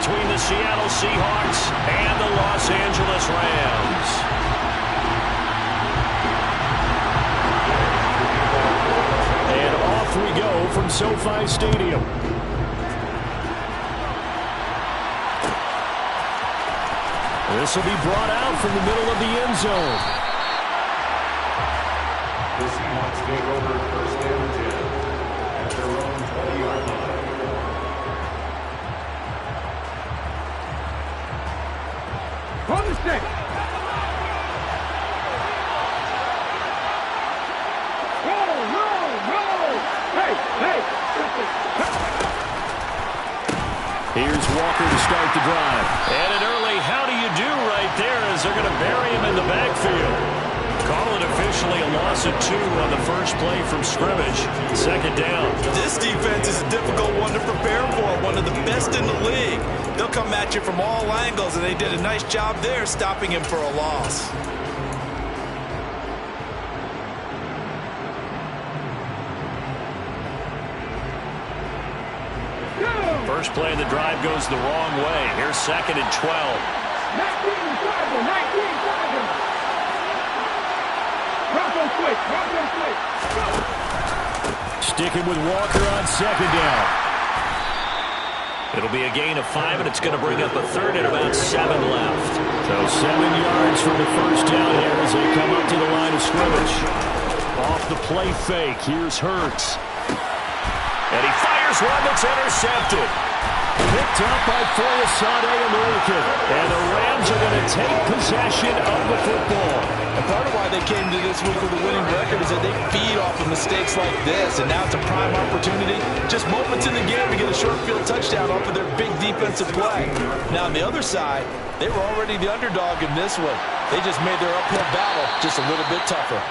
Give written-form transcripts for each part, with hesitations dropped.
between the Seattle Seahawks and the Los Angeles Rams. And off we go from SoFi Stadium. This will be brought out from the middle of the end zone. The Seahawks take over first and 10 at their own 20-yard line. On the stick. Roll. Hey. Here's Walker to start the drive. And an early how do you do right there as they're going to bury him in the backfield. Call it officially a loss of 2 on the first play from scrimmage. Second down. This defense is a difficult one to prepare for, one of the best in the league. They'll come at you from all angles, and they did a nice job there stopping him for a loss. First play of the drive goes the wrong way. Here's second and 12. 19. Sticking with Walker on second down. It'll be a gain of 5, and it's going to bring up a third and about 7 left. So 7 yards from the first down here as they come up to the line of scrimmage. Off the play fake, here's Hurts. And he fires one that's intercepted. Picked up by Foyesade American. And the Rams are going to take possession of the football. And part of why they came to this week with a winning record is that they feed off of mistakes like this. And now it's a prime opportunity, just moments in the game, to get a short field touchdown off of their big defensive play. Now on the other side, they were already the underdog in this one. They just made their uphill battle just a little bit tougher.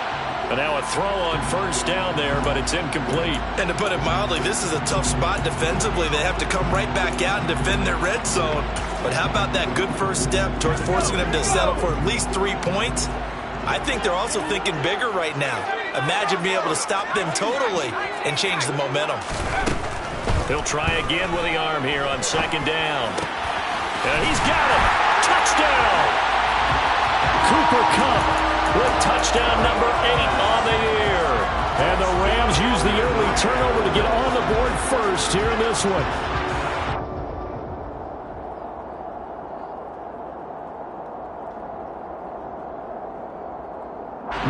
And now a throw on first down there, but it's incomplete. And to put it mildly, this is a tough spot defensively. They have to come right back out and defend their red zone. But how about that good first step towards forcing them to settle for at least 3 points? I think they're also thinking bigger right now. Imagine being able to stop them totally and change the momentum. He'll try again with the arm here on second down. And he's got it. Touchdown. Cooper Kupp with touchdown number 8 on the year. And the Rams use the early turnover to get on the board first here in this one.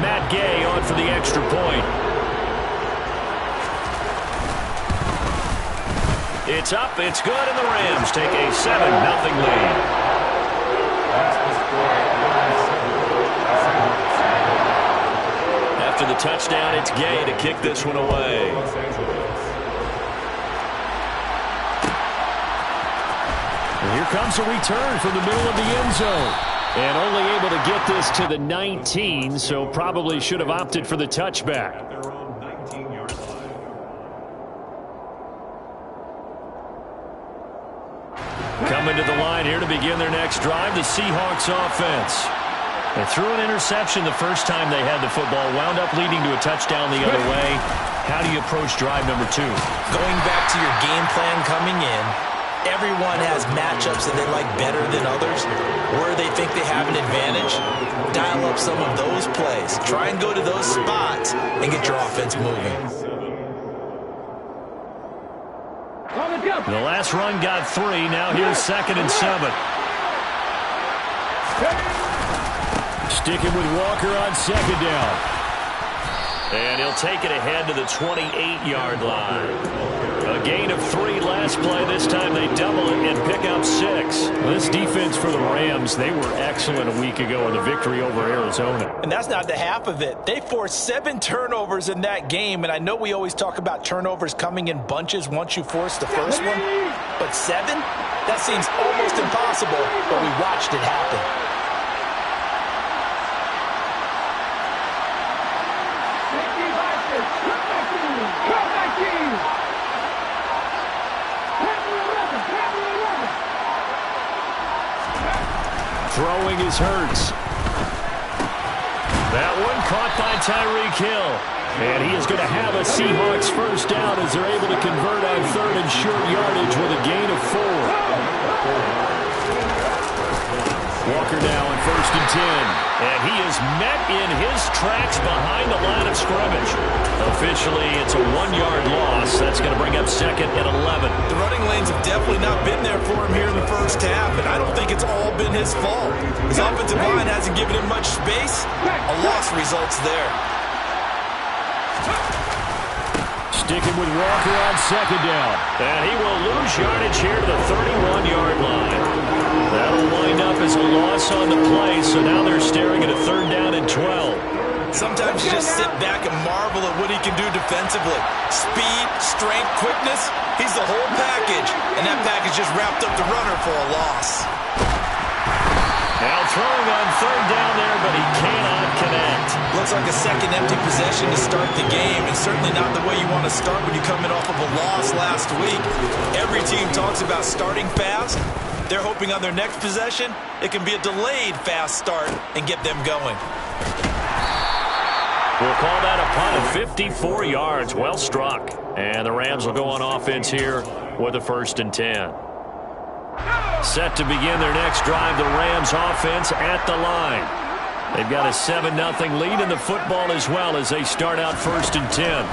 Matt Gay on for the extra point. It's up, it's good, and the Rams take a 7-0 lead. After the touchdown, it's Gay to kick this one away. And here comes a return from the middle of the end zone. And only able to get this to the 19, so probably should have opted for the touchback. Coming to the line here to begin their next drive, the Seahawks offense. They threw an interception the first time they had the football, wound up leading to a touchdown the other way. How do you approach drive number 2? Going back to your game plan coming in, everyone has matchups that they like better than others. Where they think they have an advantage, dial up some of those plays. Try and go to those spots and get your offense moving. The last run got 3. Now here's second and 7. Sticking with Walker on second down. And he'll take it ahead to the 28-yard line. A gain of 3 last play. This time they double it and pick up 6. This defense for the Rams, they were excellent a week ago in the victory over Arizona. And that's not the half of it. They forced 7 turnovers in that game, and I know we always talk about turnovers coming in bunches once you force the first one. But 7? That seems almost impossible, but we watched it happen. Throwing is Hurts. That one caught by Tyreek Hill. And he is going to have a Seahawks first down as they're able to convert on third and short yardage with a gain of 4. Walker now on 1st and 10. And he is met in his tracks behind the line of scrimmage. Officially, it's a 1-yard loss. That's going to bring up 2nd and 11. The running lanes have definitely not been there for him here in the first half, and I don't think it's all been his fault. His offensive line hasn't given him much space. A loss results there. Sticking with Walker on 2nd down. And he will lose yardage here to the 31-yard line. That'll wind up as a loss on the play, so now they're staring at a 3rd down and 12. Sometimes you just sit back and marvel at what he can do defensively. Speed, strength, quickness, he's the whole package. And that package just wrapped up the runner for a loss. Now throwing on 3rd down there, but he cannot connect. Looks like a second empty possession to start the game, and certainly not the way you want to start when you're coming off of a loss last week. Every team talks about starting fast. They're hoping on their next possession, it can be a delayed fast start and get them going. We'll call that a punt of 54 yards. Well struck. And the Rams will go on offense here with a 1st and 10. Set to begin their next drive, the Rams offense at the line. They've got a 7-0 lead in the football as well as they start out 1st and 10.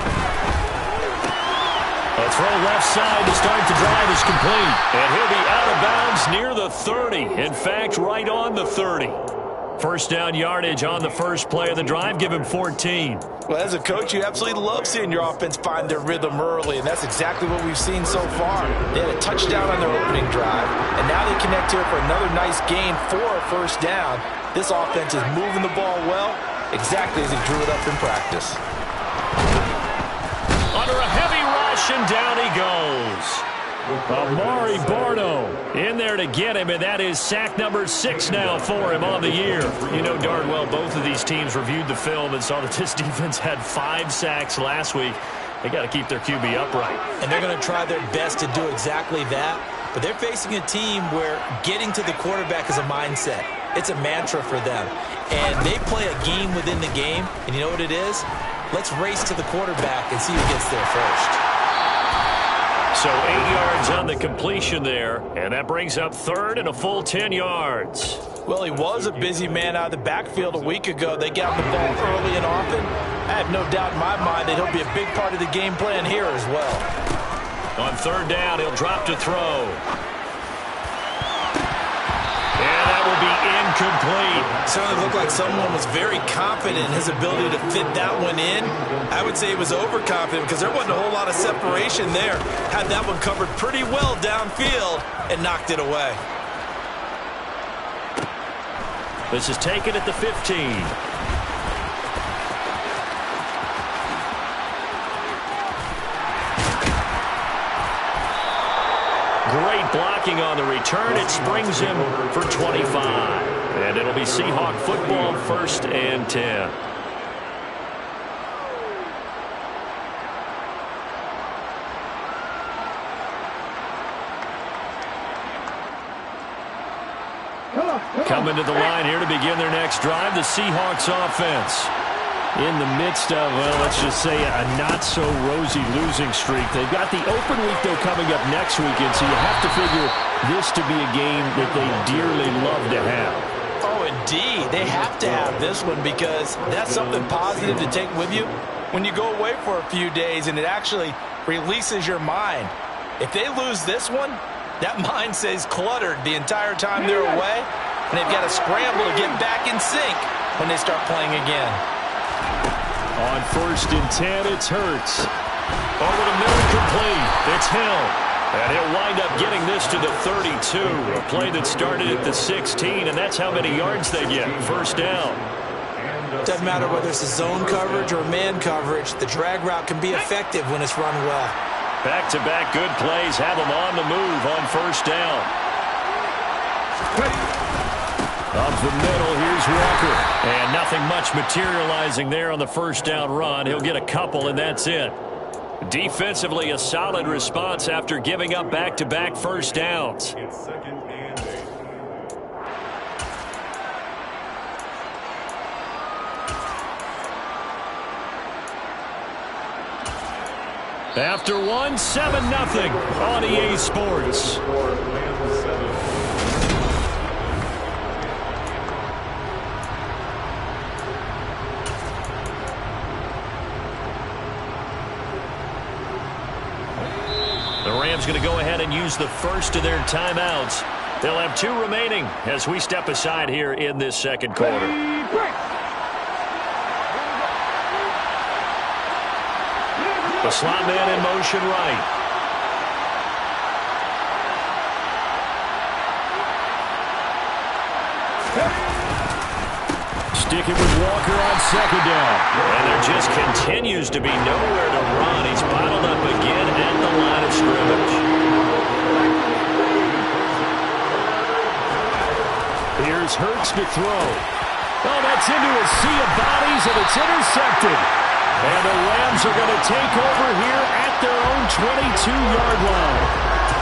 A throw left side to start the drive is complete. And he'll be out of bounds near the 30. In fact, right on the 30. 1st down yardage on the first play of the drive. Give him 14. Well, as a coach, you absolutely love seeing your offense find their rhythm early, and that's exactly what we've seen so far. They had a touchdown on their opening drive, and now they connect here for another nice gain for a 1st down. This offense is moving the ball well, exactly as he drew it up in practice. Under a heavy rush, and down he goes. Amari Barno in there to get him, and that is sack number 6 now for him on the year. You know darn well both of these teams reviewed the film and saw that this defense had 5 sacks last week. They got to keep their QB upright. And they're going to try their best to do exactly that, but they're facing a team where getting to the quarterback is a mindset. It's a mantra for them, and they play a game within the game, and you know what it is? Let's race to the quarterback and see who gets there first. So 8 yards on the completion there, and that brings up 3rd and a full 10 yards. Well, he was a busy man out of the backfield a week ago. They got the ball early and often. I have no doubt in my mind that he'll be a big part of the game plan here as well. On 3rd down, he'll drop to throw. And that will be incomplete. Certainly looked like someone was very confident in his ability to fit that one in. I would say he was overconfident because there wasn't a whole lot of separation there. Had that one covered pretty well downfield and knocked it away. This is taken at the 15. Great blocking on the return. It springs him for 25. And it'll be Seahawk football, 1st and 10. Coming to the line here to begin their next drive, the Seahawks offense. In the midst of, well, let's just say a not-so-rosy losing streak. They've got the open week, though, coming up next weekend, so you have to figure this to be a game that they dearly love to have. Oh, indeed. They have to have this one because that's something positive to take with you when you go away for a few days, and it actually releases your mind. If they lose this one, that mind stays cluttered the entire time they're away, and they've got to scramble to get back in sync when they start playing again. On 1st and 10, it's Hurts. Over the middle, complete. It's Hill. And he'll wind up getting this to the 32. A play that started at the 16, and that's how many yards they get. 1st down. Doesn't matter whether it's a zone coverage or man coverage, the drag route can be effective when it's run well. Back-to-back good plays have them on the move on 1st down. Up the middle, here's Walker. And nothing much materializing there on the 1st down run. He'll get a couple, and that's it. Defensively, a solid response after giving up back-to-back 1st downs. After one, 7-0 on EA Sports. Rams going to go ahead and use the first of their timeouts. They'll have 2 remaining as we step aside here in this second quarter. The slot man in motion right. Sticking with Walker on second down. And there just continues to be nowhere to run. He's bottled up again at the line of scrimmage. Here's Hurts to throw. Oh, that's into a sea of bodies, and it's intercepted. And the Rams are going to take over here at their own 22-yard line.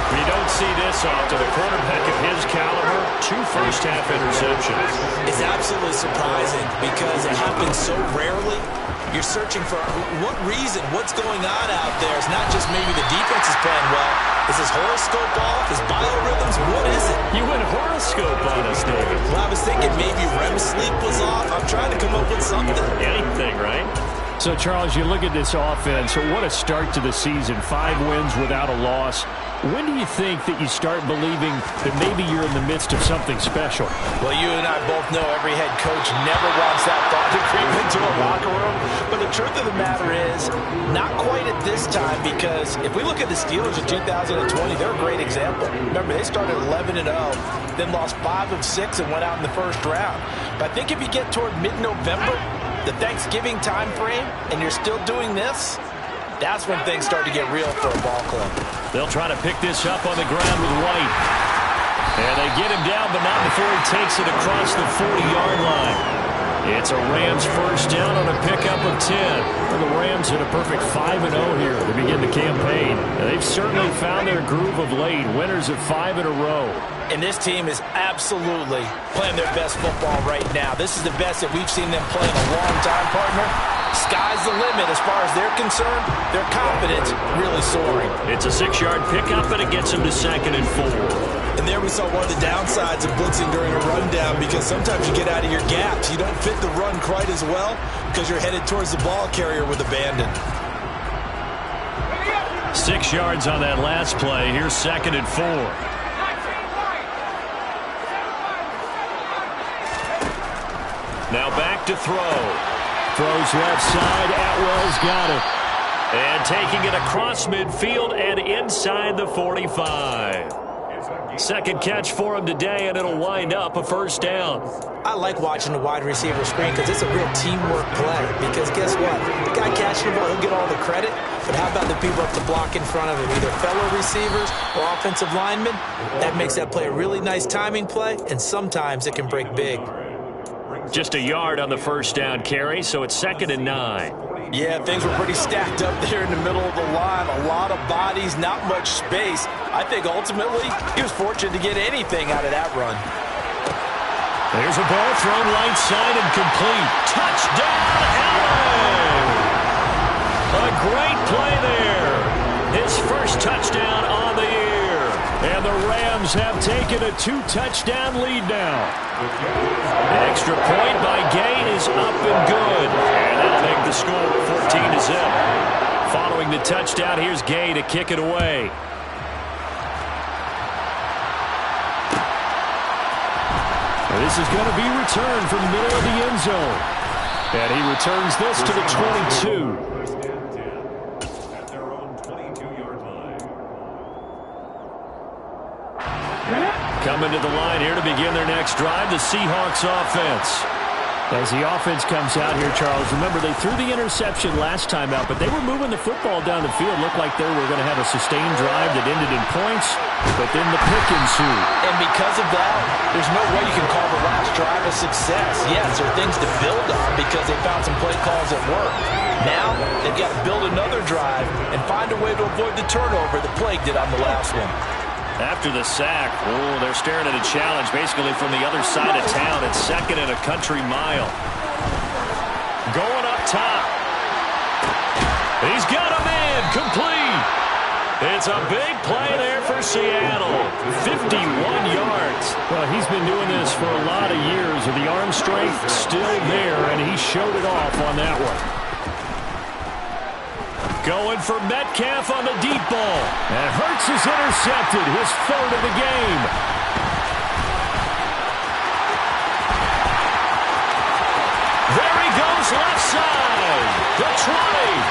We don't see this often. A quarterback of his caliber, 2 first-half interceptions. It's absolutely surprising because it happens so rarely. You're searching for what reason, what's going on out there. It's not just maybe the defense is playing well. Is his horoscope off? His biorhythms? What is it? You went horoscope on us, David. Well, I was thinking maybe REM sleep was off. I'm trying to come up with something. Anything, right? So, Charles, you look at this offense. What a start to the season. 5 wins without a loss. When do you think that you start believing that maybe you're in the midst of something special? Well, you and I both know every head coach never wants that thought to creep into a locker room. But the truth of the matter is, not quite at this time, because if we look at the Steelers in 2020, they're a great example. Remember, they started 11-0, then lost 5 of 6 and went out in the first round. But I think if you get toward mid-November, the Thanksgiving time frame, and you're still doing this, that's when things start to get real for a ball club. They'll try to pick this up on the ground with White. And they get him down, but not before he takes it across the 40-yard line. It's a Rams first down on a pickup of 10. And the Rams hit a perfect 5-0 here to begin the campaign. And they've certainly found their groove of late, winners of 5 in a row. And this team is absolutely playing their best football right now. This is the best that we've seen them play in a long time, partner. Sky's the limit as far as they're concerned. Their confidence really soaring. It's a 6-yard pickup, and it gets them to 2nd and 4. And there we saw one of the downsides of blitzing during a rundown, because sometimes you get out of your gaps. You don't fit the run quite as well because you're headed towards the ball carrier with abandon. 6 yards on that last play. Here's 2nd and 4. Now back to throw. Throws left side. Atwell's got it. And taking it across midfield and inside the 45. Second catch for him today, and it'll wind up a first down. I like watching the wide receiver screen because it's a real teamwork play. Because guess what? The guy catching the ball, he'll get all the credit. But how about the people up the block in front of him, either fellow receivers or offensive linemen? That makes that play a really nice timing play, and sometimes it can break big. Just a yard on the first down carry, so it's 2nd and 9. Yeah, things were pretty stacked up there in the middle of the line. A lot of bodies, not much space. I think ultimately he was fortunate to get anything out of that run. There's a ball thrown right side and complete. Touchdown, Allen! A great play there. His first touchdown on the year. And the Rams have taken a 2-touchdown lead now. An extra point by Gay is up and good. And that'll make the score 14-0. Following the touchdown, here's Gay to kick it away. This is going to be returned from the middle of the end zone. And he returns this to the 22. At their own 22-yard line. Coming to the line here to begin their next drive, the Seahawks offense. As the offense comes out here, Charles, remember they threw the interception last time out, but they were moving the football down the field. Looked like they were going to have a sustained drive that ended in points, but then the pick ensued. And because of that, there's no way you can call the last drive a success. Yes, there are things to build on because they found some play calls that work. Now, they've got to build another drive and find a way to avoid the turnover that plagued it on the last one. After the sack, they're staring at a challenge basically from the other side of town. It's 2nd and a country mile. Going up top. He's got a man complete. It's a big play there for Seattle. 51 yards. Well, he's been doing this for a lot of years, and the arm strength still there, and he showed it off on that one. Going for Metcalf on the deep ball. And Hurts is intercepted, his third of the game. There he goes, left side. The 20.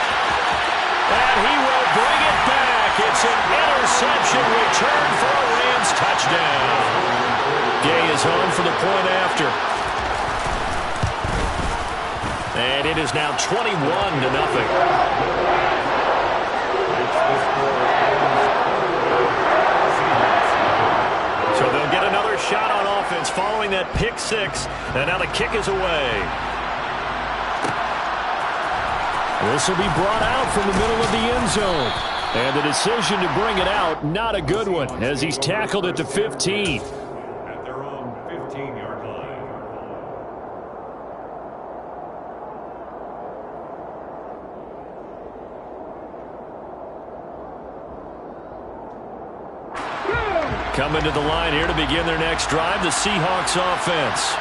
And he will bring it back. It's an interception return for a Rams touchdown. Gay is on for the point after. And it is now 21-0. So they'll get another shot on offense following that pick six. And now the kick is away. This will be brought out from the middle of the end zone. And the decision to bring it out, not a good one, as he's tackled at the 15. At their own 15-yard line. Coming to the line here to begin their next drive, the Seahawks offense.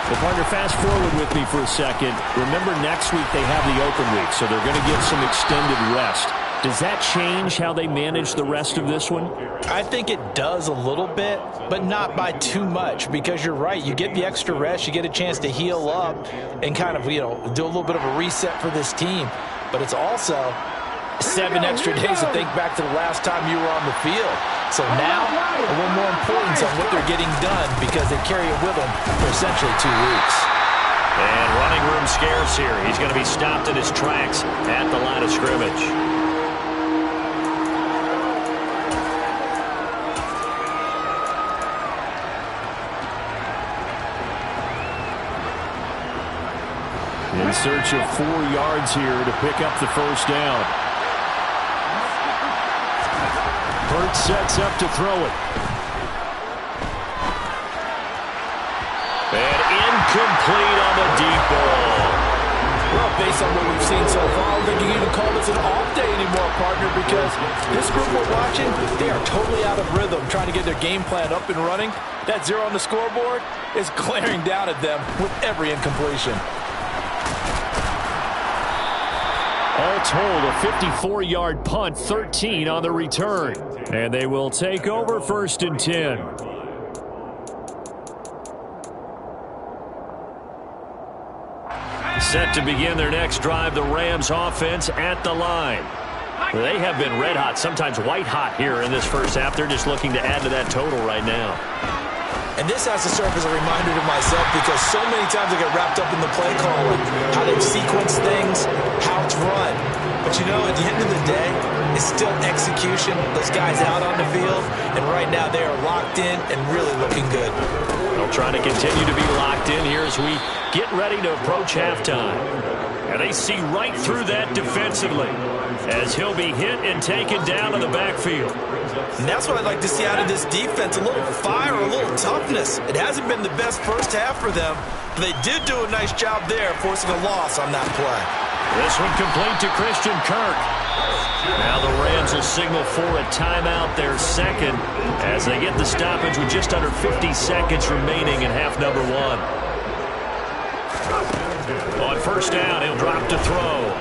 Well, partner, fast forward with me for a second. Remember, next week they have the open week, so they're going to get some extended rest. Does that change how they manage the rest of this one? I think it does a little bit, but not by too much, because you're right. You get the extra rest, you get a chance to heal up and kind of, do a little bit of a reset for this team. But it's also 7 extra days to think back to the last time you were on the field. So now, a little more importance on what they're getting done because they carry it with them for essentially 2 weeks. And running room scarce here. He's going to be stopped in his tracks at the line of scrimmage. In search of 4 yards here to pick up the first down. Hurts sets up to throw it. And incomplete on the deep ball. Well, based on what we've seen so far, I don't think you can even call this an off day anymore, partner, because this group we're watching, they are totally out of rhythm, trying to get their game plan up and running. That 0 on the scoreboard is glaring down at them with every incompletion. All told, a 54-yard punt, 13 on the return. And they will take over 1st and 10. Set to begin their next drive, the Rams offense at the line. They have been red hot, sometimes white hot here in this first half. They're just looking to add to that total right now. And this has to serve as a reminder to myself because so many times I get wrapped up in the play call and how they've sequenced things, how it's run. But at the end of the day, it's still execution. Those guys out on the field, and right now they are locked in and really looking good. They'll try to continue to be locked in here as we get ready to approach halftime. And they see right through that defensively as he'll be hit and taken down in the backfield. And that's what I'd like to see out of this defense, a little fire, a little toughness. It hasn't been the best first half for them, but they did do a nice job there forcing a loss on that play. This one complete to Christian Kirk. Now the Rams will signal for a timeout, their second, as they get the stoppage with just under 50 seconds remaining in half number 1. On first down, he'll drop to throw.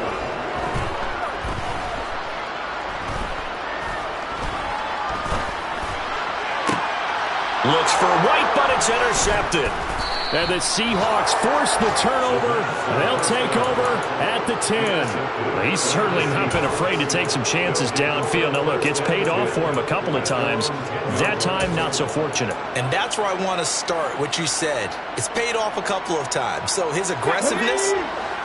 Looks for White, but it's intercepted. And the Seahawks force the turnover. They'll take over at the 10. He's certainly not been afraid to take some chances downfield. Now, look, it's paid off for him a couple of times. That time, not so fortunate. And that's where I want to start, what you said. It's paid off a couple of times. So his aggressiveness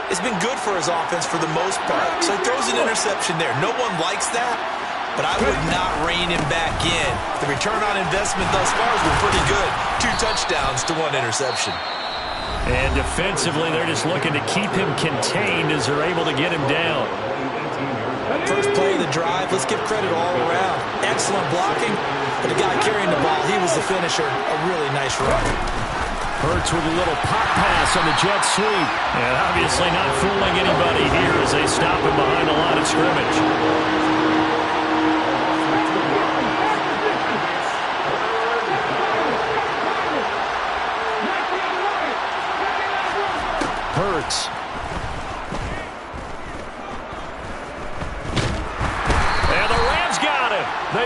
has been good for his offense for the most part. So he throws an interception there. No one likes that, but I would not rein him back in. The return on investment thus far has been pretty good. 2 touchdowns to 1 interception. And defensively, they're just looking to keep him contained as they're able to get him down. First play of the drive, let's give credit all around. Excellent blocking, but the guy carrying the ball, he was the finisher. A really nice run. Hurts with a little pop pass on the jet sweep. And obviously not fooling anybody here as they stop him behind the line of scrimmage.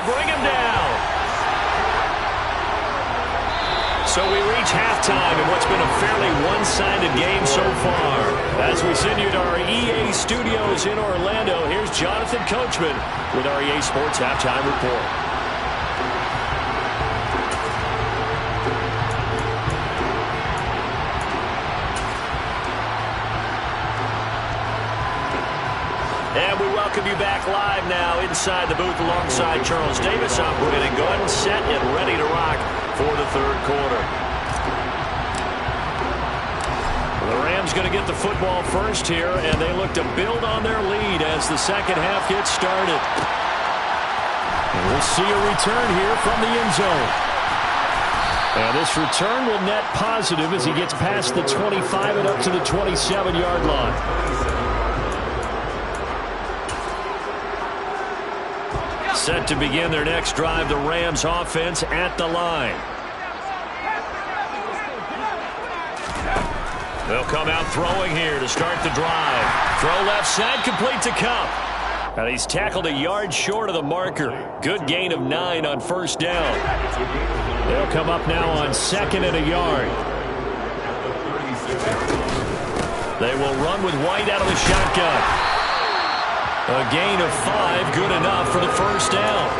bring him down. So we reach halftime in what's been a fairly one-sided game so far. As we send you to our EA studios in Orlando, here's Jonathan Coachman with our EA Sports Halftime Report. And we welcome you back live now inside the booth alongside Charles Davis. I'm Brandon Gaudin, set and ready to rock for the third quarter. The Rams going to get the football first here, and they look to build on their lead as the second half gets started. And we'll see a return here from the end zone. And this return will net positive as he gets past the 25 and up to the 27-yard line. Set to begin their next drive, the Rams offense at the line. They'll come out throwing here to start the drive. Throw left side, complete to Kupp. And he's tackled a yard short of the marker. Good gain of 9 on first down. They'll come up now on 2nd and a yard. They will run with White out of the shotgun. A gain of 5, good enough for the first down.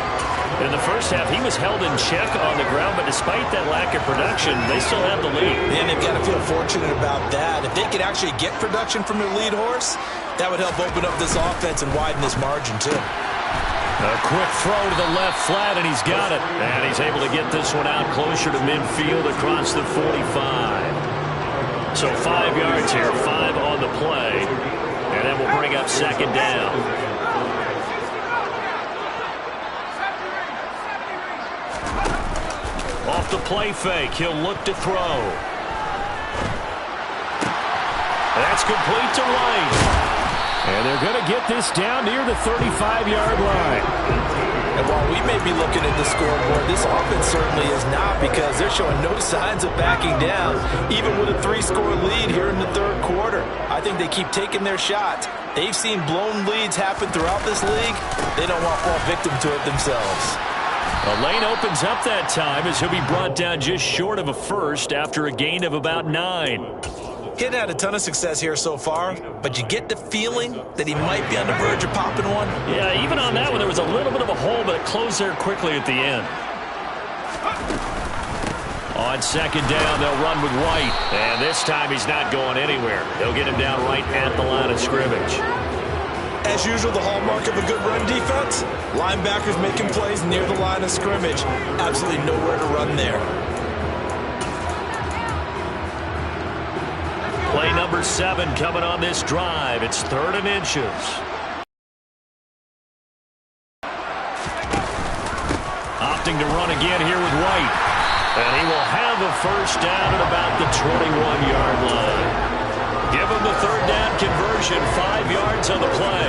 In the first half, he was held in check on the ground, but despite that lack of production, they still have the lead. And they've got to feel fortunate about that. If they could actually get production from their lead horse, that would help open up this offense and widen this margin, too. A quick throw to the left flat, and he's got it. And he's able to get this one out closer to midfield across the 45. So 5 yards here, 5 on the play. And that will bring up second down. Off the play fake, he'll look to throw. That's complete to White. And they're going to get this down near the 35-yard line. And while we may be looking at the scoreboard, this offense certainly is not, because they're showing no signs of backing down, even with a 3-score lead here in the third quarter. I think they keep taking their shots. They've seen blown leads happen throughout this league. They don't want to fall victim to it themselves. The lane opens up that time as he'll be brought down just short of a first after a gain of about 9. He hasn't had a ton of success here so far, but you get the feeling that he might be on the verge of popping one. Yeah, even on that one, there was a little bit of a hole, but it closed there quickly at the end. On second down, they'll run with White. And this time he's not going anywhere. They'll get him down right at the line of scrimmage. As usual, the hallmark of a good run defense, linebackers making plays near the line of scrimmage. Absolutely nowhere to run there. Play number 7 coming on this drive. It's 3rd and inches. Opting to run again here with White. And he will have a first down at about the 21-yard line. Give him the 3rd down conversion, 5 yards on the play.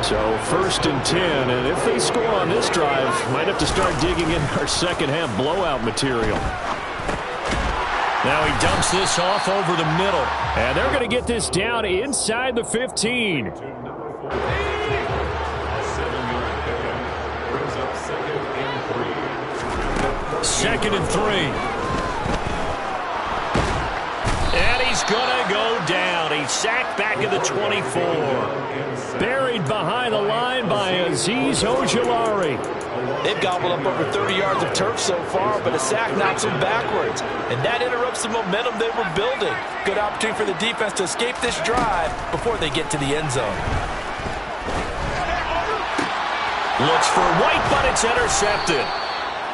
So 1st and 10, and if they score on this drive, might have to start digging in our second half blowout material. Now he dumps this off over the middle, and they're going to get this down inside the 15. A 7-yard pickup brings up 2nd and 3. 2nd and 3. And he's going to go down. He's sacked back at the 24. Buried behind the line by Azeez Ojulari. They've gobbled up over 30 yards of turf so far, but a sack knocks them backwards. And that interrupts the momentum they were building. Good opportunity for the defense to escape this drive before they get to the end zone. Looks for White, but it's intercepted.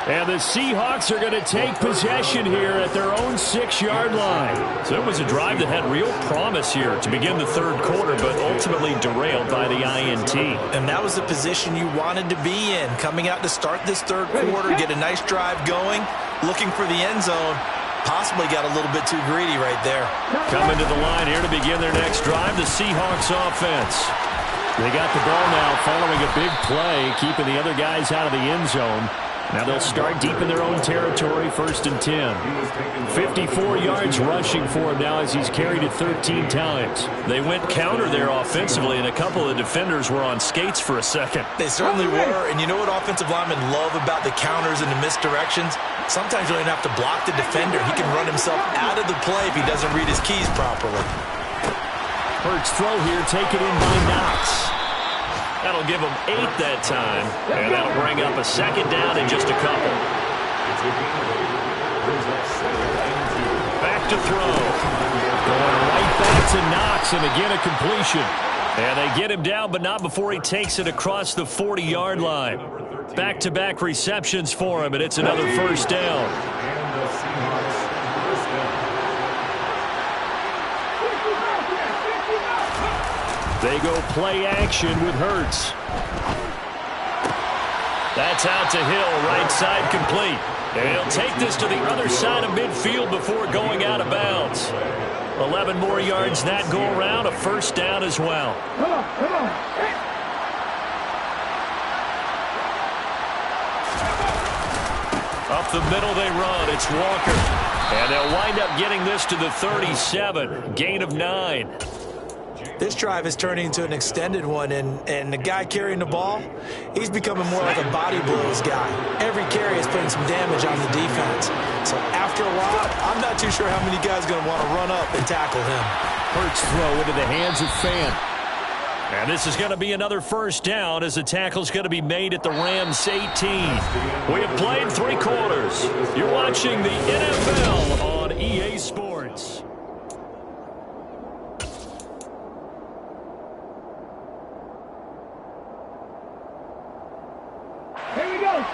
And the Seahawks are going to take possession here at their own 6-yard line. So it was a drive that had real promise here to begin the third quarter, but ultimately derailed by the INT. And that was the position you wanted to be in. Coming out to start this third quarter, get a nice drive going, looking for the end zone. Possibly got a little bit too greedy right there. Coming to the line here to begin their next drive, the Seahawks offense. They got the ball now following a big play, keeping the other guys out of the end zone. Now they'll start deep in their own territory, 1st and 10. 54 yards rushing for him now as he's carried it 13 times. They went counter there offensively, and a couple of defenders were on skates for a second. They certainly were, and you know what offensive linemen love about the counters and the misdirections? Sometimes you don't even have to block the defender. He can run himself out of the play if he doesn't read his keys properly. Hurts throw here, taken in by Knox. That'll give them 8 that time, and that'll bring up a 2nd down in just a couple. Back to throw. Going right back to Knox, and again a completion. And they get him down, but not before he takes it across the 40-yard line. Back-to-back receptions for him, and it's another 1st down. They go play action with Hurts. That's out to Hill, right side complete. And he'll take this to the other side of midfield before going out of bounds. 11 more yards that go around, a 1st down as well. Come on. Up the middle they run. It's Walker. And they'll wind up getting this to the 37. Gain of 9. This drive is turning into an extended one, and the guy carrying the ball, he's becoming more like a body blows guy. Every carry is putting some damage on the defense. So after a while, I'm not too sure how many guys are going to want to run up and tackle him. Hurts throw into the hands of Fant. And this is going to be another 1st down as the tackle's going to be made at the Rams 18. We have played 3 quarters. You're watching the NFL on EA Sports.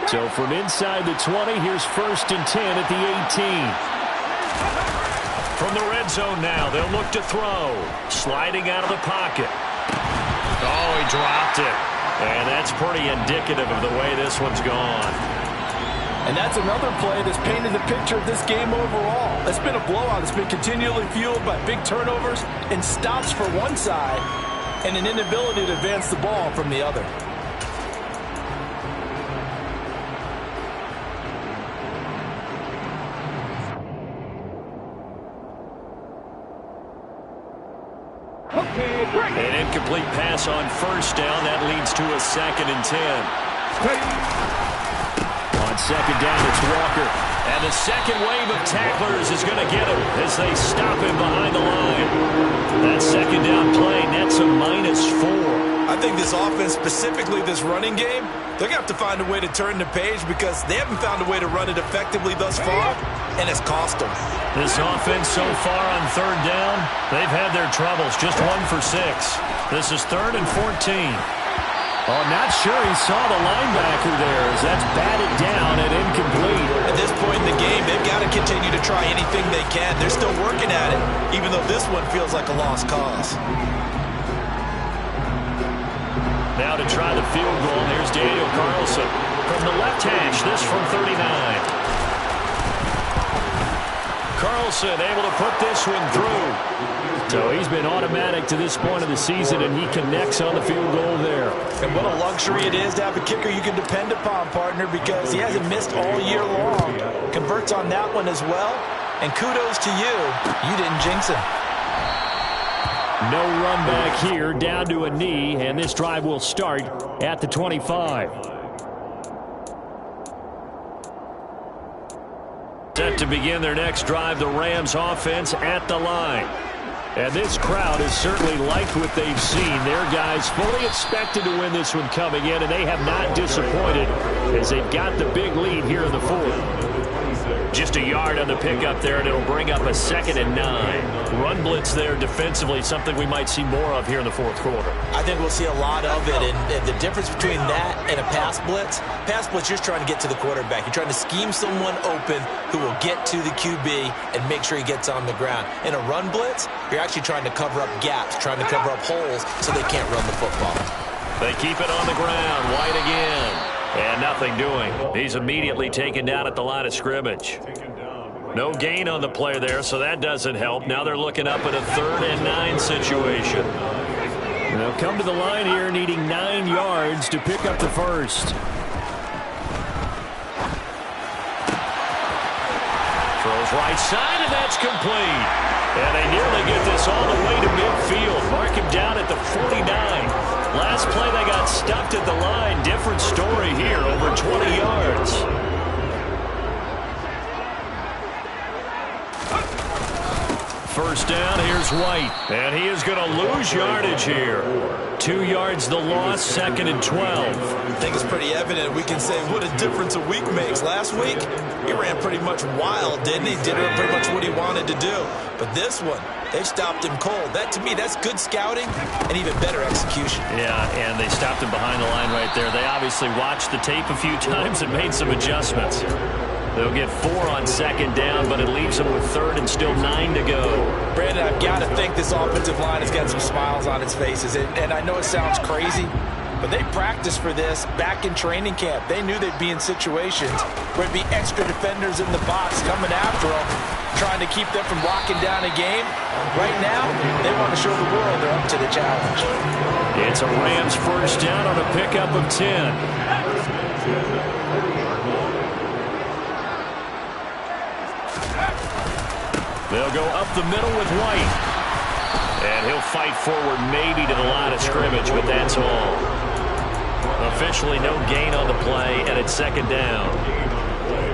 So from inside the 20, here's 1st and 10 at the 18. From the red zone now, they'll look to throw. Sliding out of the pocket. Oh, he dropped it. And that's pretty indicative of the way this one's gone. And that's another play that's painted the picture of this game overall. It's been a blowout. It's been continually fueled by big turnovers and stops for one side and an inability to advance the ball from the other. An incomplete pass on 1st down. That leads to a 2nd and 10. On 2nd down, it's Walker. And the second wave of tacklers is going to get him as they stop him behind the line. That 2nd down play nets a -4. I think this offense, specifically this running game, they're going to have to find a way to turn the page because they haven't found a way to run it effectively thus far, and it's cost them. This offense so far on 3rd down, they've had their troubles. Just 1 for 6. This is 3rd and 14. Oh, not sure he saw the linebacker there as that's batted down and incomplete. At this point in the game, they've got to continue to try anything they can. They're still working at it, even though this one feels like a lost cause. Now to try the field goal, there's Daniel Carlson. From the left hash, this from 39. Carlson able to put this one through. So he's been automatic to this point of the season, and he connects on the field goal there. And what a luxury it is to have a kicker you can depend upon, partner, because he hasn't missed all year long. Converts on that one as well. And kudos to you. You didn't jinx him. No run back here, down to a knee, and this drive will start at the 25. Set to begin their next drive, the Rams offense at the line. And this crowd has certainly liked what they've seen. Their guys fully expected to win this one coming in, and they have not disappointed as they've got the big lead here in the 4th. Just a yard on the pickup there, and it'll bring up a 2nd and 9. Run blitz there defensively, something we might see more of here in the 4th quarter. I think we'll see a lot of it, and the difference between that and a pass blitz, you're just trying to get to the quarterback. You're trying to scheme someone open who will get to the QB and make sure he gets on the ground. In a run blitz, you're actually trying to cover up gaps, trying to cover up holes so they can't run the football. They keep it on the ground. White again. And nothing doing. He's immediately taken down at the line of scrimmage. No gain on the play there, so that doesn't help. Now they're looking up at a 3rd and 9 situation. They'll come to the line here needing 9 yards to pick up the first. Throws right side, and that's complete. And they nearly get this all the way to midfield. Mark him down at the 49. Last play, they got stuffed at the line. Different story here, over 20 yards. First down, here's White. And he is going to lose yardage here. 2 yards the loss, 2nd and 12. I think it's pretty evident. We can say what a difference a week makes. Last week, he ran pretty much wild, didn't he? Did pretty much what he wanted to do. But this one, they stopped him cold. That, to me, that's good scouting and even better execution. Yeah, and they stopped him behind the line right there. They obviously watched the tape a few times and made some adjustments. They'll get 4 on 2nd down, but it leaves them with 3rd and still 9 to go. Brandon, I've got to think this offensive line has got some smiles on its faces. And I know it sounds crazy, but they practiced for this back in training camp. They knew they'd be in situations where it'd be extra defenders in the box coming after them, trying to keep them from locking down a game. Right now, they want to show the world they're up to the challenge. It's a Rams first down on a pickup of 10. They'll go up the middle with White. And he'll fight forward maybe to the line of scrimmage, but that's all. Officially no gain on the play, and it's 2nd down.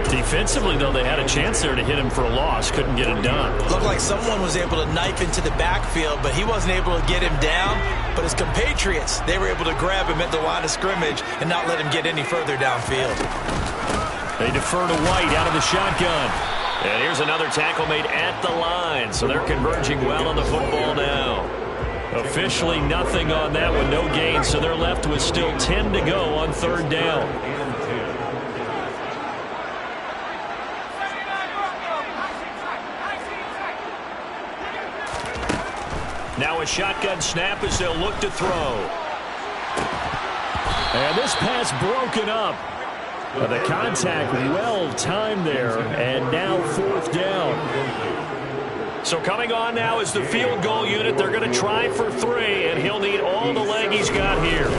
Defensively, though, they had a chance there to hit him for a loss. Couldn't get it done. Looked like someone was able to knife into the backfield, but he wasn't able to get him down. But his compatriots, they were able to grab him at the line of scrimmage and not let him get any further downfield. They defer to White out of the shotgun. And here's another tackle made at the line, so they're converging well on the football now. Officially nothing on that one, no gain, so they're left with still 10 to go on 3rd down. Now a shotgun snap as they'll look to throw. And this pass broken up. The contact well timed there, and now 4th down. So coming on now is the field goal unit. They're going to try for 3, and he'll need all the leg he's got here.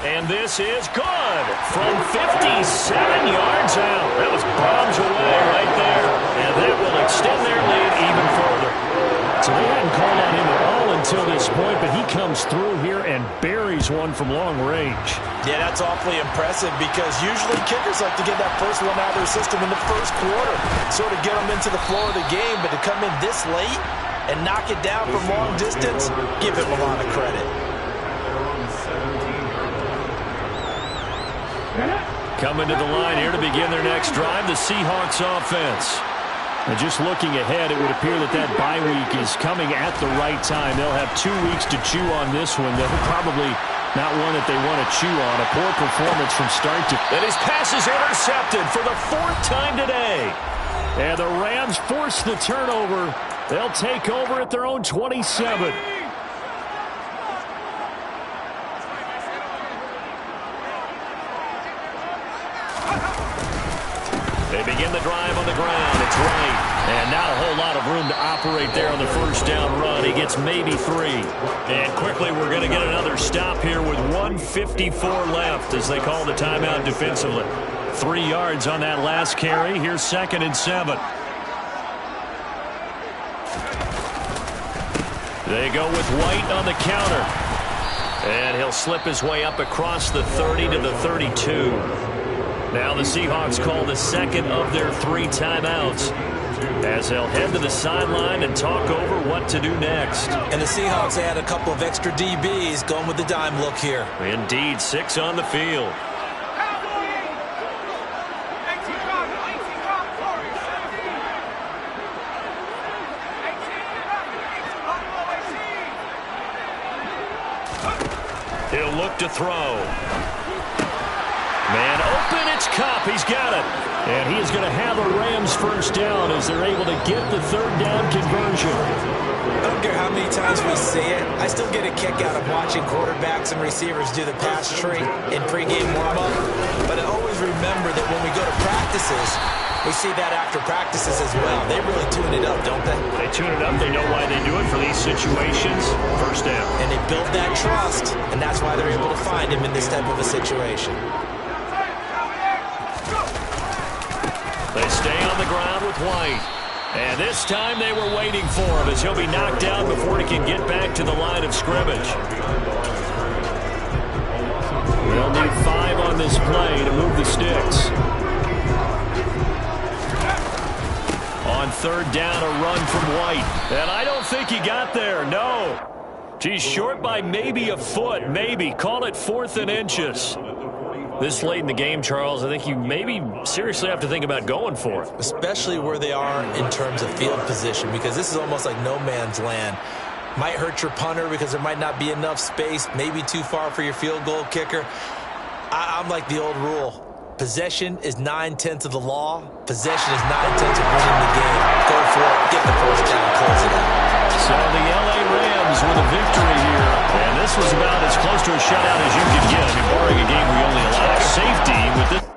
And this is good from 57 yards out. That was bombs away right there, and that will extend their lead even further. So they hadn't called on him at all until this point, but he comes through here and buries one from long range. Yeah, that's awfully impressive because usually kickers like to get that first one out of their system in the first quarter, sort of get them into the flow of the game, but to come in this late and knock it down from long distance, give him a lot of credit. Coming to the line here to begin their next drive, the Seahawks offense. And just looking ahead, it would appear that that bye week is coming at the right time. They'll have 2 weeks to chew on this one. They're probably not one that they want to chew on. A poor performance from start to... And his pass is intercepted for the 4th time today. And the Rams force the turnover. They'll take over at their own 27. They begin the drive on the ground. It's right. And not a whole lot of room to operate there on the first down run. He gets maybe 3. And quickly we're going to get another stop here with 1:54 left as they call the timeout defensively. 3 yards on that last carry. Here's 2nd and 7. They go with White on the counter. And he'll slip his way up across the 30 to the 32. Now the Seahawks call the 2nd of their 3 timeouts as they'll head to the sideline and talk over what to do next. And the Seahawks add a couple of extra DBs going with the dime look here. Indeed, 6 on the field. He'll look to throw. Man open, it's Kupp. He's got it. And he is going to have a Rams first down as they're able to get the 3rd down conversion. I don't care how many times we see it. I still get a kick out of watching quarterbacks and receivers do the pass tree in pregame warm-up. But I always remember that when we go to practices, we see that after practices as well. They really tune it up, don't they? They tune it up. They know why they do it for these situations. First down. And they build that trust, and that's why they're able to find him in this type of a situation. They stay on the ground with White. And this time they were waiting for him as he'll be knocked down before he can get back to the line of scrimmage. They'll need 5 on this play to move the sticks. On third down, a run from White. And I don't think he got there, no. He's short by maybe a foot, maybe. Call it 4th and inches. This late in the game, Charles, I think you maybe seriously have to think about going for it. Especially where they are in terms of field position, because this is almost like no man's land. Might hurt your punter because there might not be enough space, maybe too far for your field goal kicker. I'm like the old rule. Possession is 9/10 of the law. Possession is 9/10 of winning the game. Go for it, get the first down, close it out. So the L.A. Rams with a victory here. And this was about as close to a shutout as you could get. I mean, barring a game where you only allow safety with this.